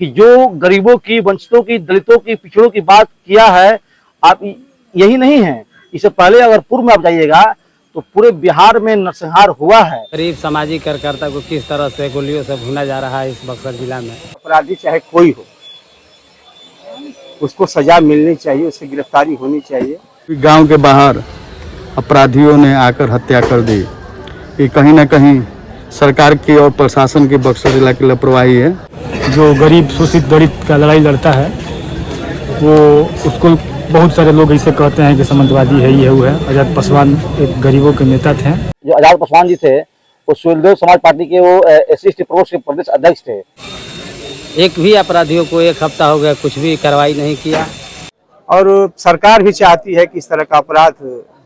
कि जो गरीबों की, वंचितों की, दलितों की, पिछड़ों की बात किया है, आप यही नहीं है। इससे पहले अगर पूर्व में आप जाइएगा तो पूरे बिहार में नरसंहार हुआ है। गरीब सामाजिक कार्यकर्ता को किस तरह से गोलियों से भुना जा रहा है इस बक्सर जिला में। अपराधी चाहे कोई हो, उसको सजा मिलनी चाहिए, उसकी गिरफ्तारी होनी चाहिए। गांव के बाहर अपराधियों ने आकर हत्या कर दी। ये कहीं ना कहीं सरकार की और प्रशासन की बक्सर जिला की लापरवाही है। जो गरीब शोषित दलित का लड़ाई लड़ता है वो उसको बहुत सारे लोग ऐसे कहते हैं कि सामंतवादी है, ये वो है। आजाद पासवान एक गरीबों के नेता थे। जो आजाद पासवान जी थे वो सुहेलदेव समाज पार्टी के वो SC प्रकोष्ठ के प्रदेश अध्यक्ष थे। एक भी अपराधियों को 1 हफ्ता हो गया कुछ भी कार्रवाई नहीं किया। और सरकार भी चाहती है कि इस तरह का अपराध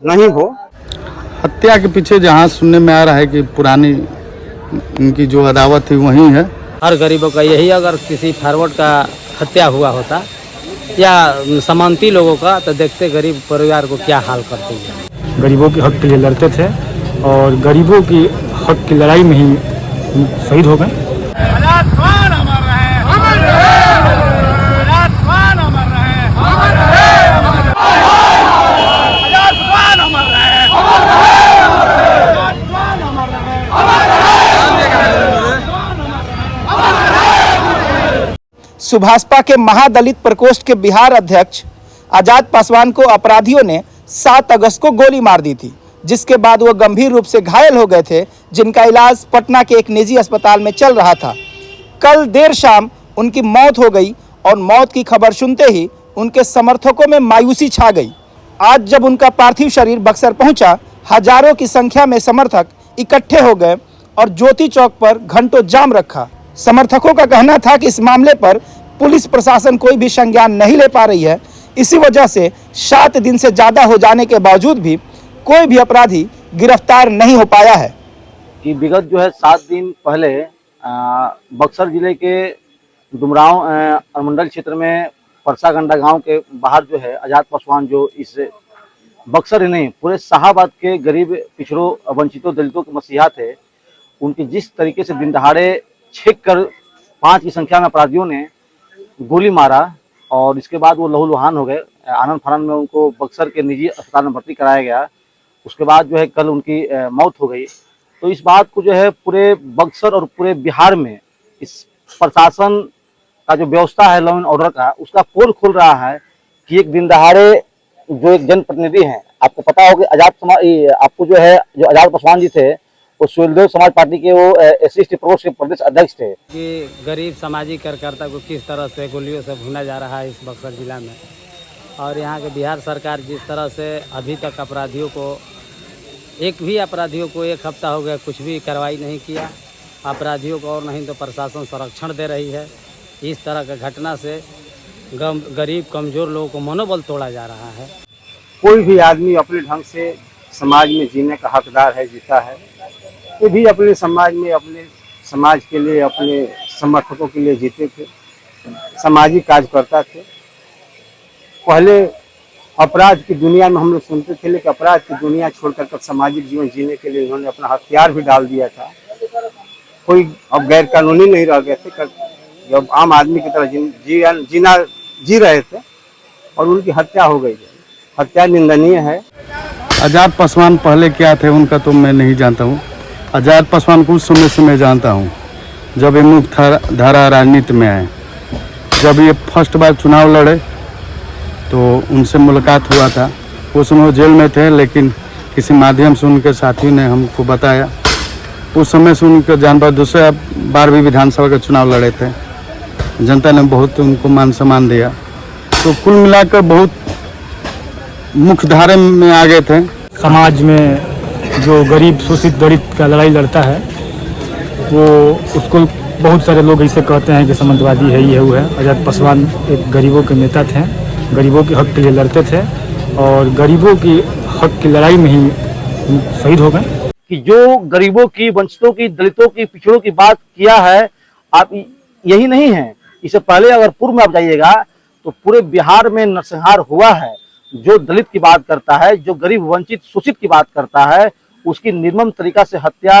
नहीं हो। हत्या के पीछे जहां सुनने में आ रहा है कि पुरानी उनकी जो अदावत थी वही है। हर गरीबों का यही, अगर किसी फॉरवर्ड का हत्या हुआ होता या समानती लोगों का, तो देखते गरीब परिवार को क्या हाल करते हैं। गरीबों के हक के लिए लड़ते थे और गरीबों की हक की लड़ाई में ही शहीद हो गए। सुभाषपा के महादलित प्रकोष्ठ के बिहार अध्यक्ष आजाद पासवान को अपराधियों ने 7 अगस्त को गोली मार दी थी, जिसके बाद वो गंभीर रूप से घायल हो गए थे, जिनका इलाज पटना के एक निजी अस्पताल में चल रहा था। कल देर शाम उनकी मौत हो गई और मौत की खबर सुनते ही उनके समर्थकों में मायूसी छा गई। आज जब उनका पार्थिव शरीर बक्सर पहुंचा, हजारों की संख्या में समर्थक इकट्ठे हो गए और ज्योति चौक पर घंटों जाम रखा। समर्थकों का कहना था कि इस मामले पर पुलिस प्रशासन कोई भी संज्ञान नहीं ले पा रही है। इसी वजह से 7 दिन से ज़्यादा हो जाने के बावजूद भी कोई भी अपराधी गिरफ्तार नहीं हो पाया है। कि विगत जो है 7 दिन पहले बक्सर जिले के डुमरांव अनुमंडल क्षेत्र में परसागंडा गांव के बाहर जो है आजाद पासवान, जो इस बक्सर ही नहीं पूरे शाहाबाद के गरीब, पिछड़ों, वंचितों, दलितों के मसीहा थे, उनकी जिस तरीके से दिन दहाड़े छेक कर 5 की संख्या में अपराधियों ने गोली मारा और इसके बाद वो लहूलुहान हो गए। आनंद फानन में उनको बक्सर के निजी अस्पताल में भर्ती कराया गया। उसके बाद जो है कल उनकी मौत हो गई। तो इस बात को जो है पूरे बक्सर और पूरे बिहार में इस प्रशासन का जो व्यवस्था है लॉ एंड ऑर्डर का, उसका पोल खोल रहा है कि एक दिन दहाड़े जो एक जनप्रतिनिधि हैं, आपको पता होगा आपको जो है जो आजाद पासवान जी थे वो सुहेलदेव समाज पार्टी के वो SC प्रकोष्ठ के प्रदेश अध्यक्ष थे। कि गरीब सामाजिक कार्यकर्ता को किस तरह से गोलियों से भुना जा रहा है इस बक्सर जिला में, और यहाँ के बिहार सरकार जिस तरह से अभी तक अपराधियों को, एक भी अपराधियों को 1 हफ्ता हो गया कुछ भी कार्रवाई नहीं किया। अपराधियों को और नहीं तो प्रशासन संरक्षण दे रही है। इस तरह के घटना से गरीब कमज़ोर लोगों को मनोबल तोड़ा जा रहा है। कोई भी आदमी अपने ढंग से समाज में जीने का हकदार है, जीता है। ये भी अपने समाज में, अपने समाज के लिए, अपने समर्थकों के लिए जीते थे, सामाजिक कार्यकर्ता थे। पहले अपराध की दुनिया में हम लोग सुनते थे, लेकिन अपराध की दुनिया छोड़कर कब सामाजिक जीवन जीने के लिए उन्होंने अपना हथियार भी डाल दिया था। कोई अब गैर कानूनी नहीं रह गए थे, जब आम आदमी की तरह जी रहे थे और उनकी हत्या हो गई है। हत्या निंदनीय है। आजाद पासवान पहले क्या थे उनका तो मैं नहीं जानता हूँ। आजाद पासवान को उस समय से मैं जानता हूँ जब ये मुख्य धारा राजनीति में आए। जब ये फर्स्ट बार चुनाव लड़े तो उनसे मुलाकात हुआ था। उस समय वो जेल में थे, लेकिन किसी माध्यम से उनके साथियों ने हमको बताया। उस समय से उनके जान पर दूसरे बार भी विधानसभा का चुनाव लड़े थे। जनता ने बहुत उनको मान सम्मान दिया। तो कुल मिलाकर बहुत मुख्य धारे में आ गए थे। समाज में जो गरीब शोषित दलित का लड़ाई लड़ता है वो उसको बहुत सारे लोग ऐसे कहते हैं कि सामंतवादी है, ये वो है। आजाद पासवान एक गरीबों के नेता थे, गरीबों के हक के लिए लड़ते थे और गरीबों की हक की लड़ाई में ही शहीद हो गए। कि जो गरीबों की, वंचितों की, दलितों की, पिछड़ों की बात किया है, आप यही नहीं है। इससे पहले अगर पूर्व में आप जाइएगा तो पूरे बिहार में नरसंहार हुआ है। जो दलित की बात करता है, जो गरीब, वंचित, शोषित की बात करता है, उसकी निर्मम तरीका से हत्या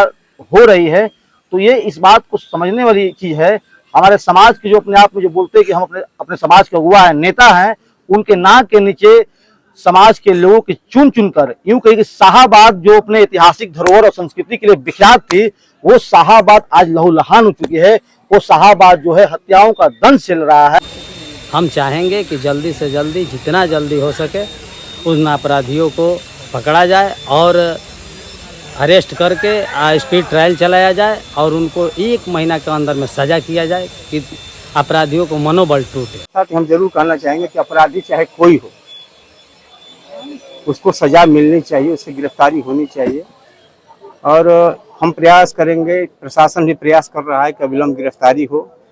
हो रही है। तो ये इस बात को समझने वाली चीज है। हमारे समाज के जो अपने आप में जो बोलते हैं कि हम अपने अपने समाज के अगुआ है, नेता हैं, उनके नाक के नीचे समाज के लोगों की चुन चुन कर, यूं कही कि शाहाबाद जो अपने ऐतिहासिक धरोहर और संस्कृति के लिए विख्यात थी, वो शाहाबाद आज लहूलुहान हो चुकी है। वो शाहाबाद जो है हत्याओं का दंश चल रहा है। हम चाहेंगे कि जल्दी से जल्दी, जितना जल्दी हो सके, उन अपराधियों को पकड़ा जाए और अरेस्ट करके स्पीड ट्रायल चलाया जाए और उनको 1 महीना के अंदर में सज़ा किया जाए कि अपराधियों को मनोबल टूटे। साथ हम जरूर कहना चाहेंगे कि अपराधी चाहे कोई हो, उसको सजा मिलनी चाहिए, उसकी गिरफ्तारी होनी चाहिए। और हम प्रयास करेंगे, प्रशासन भी प्रयास कर रहा है कि अविलंब गिरफ्तारी हो।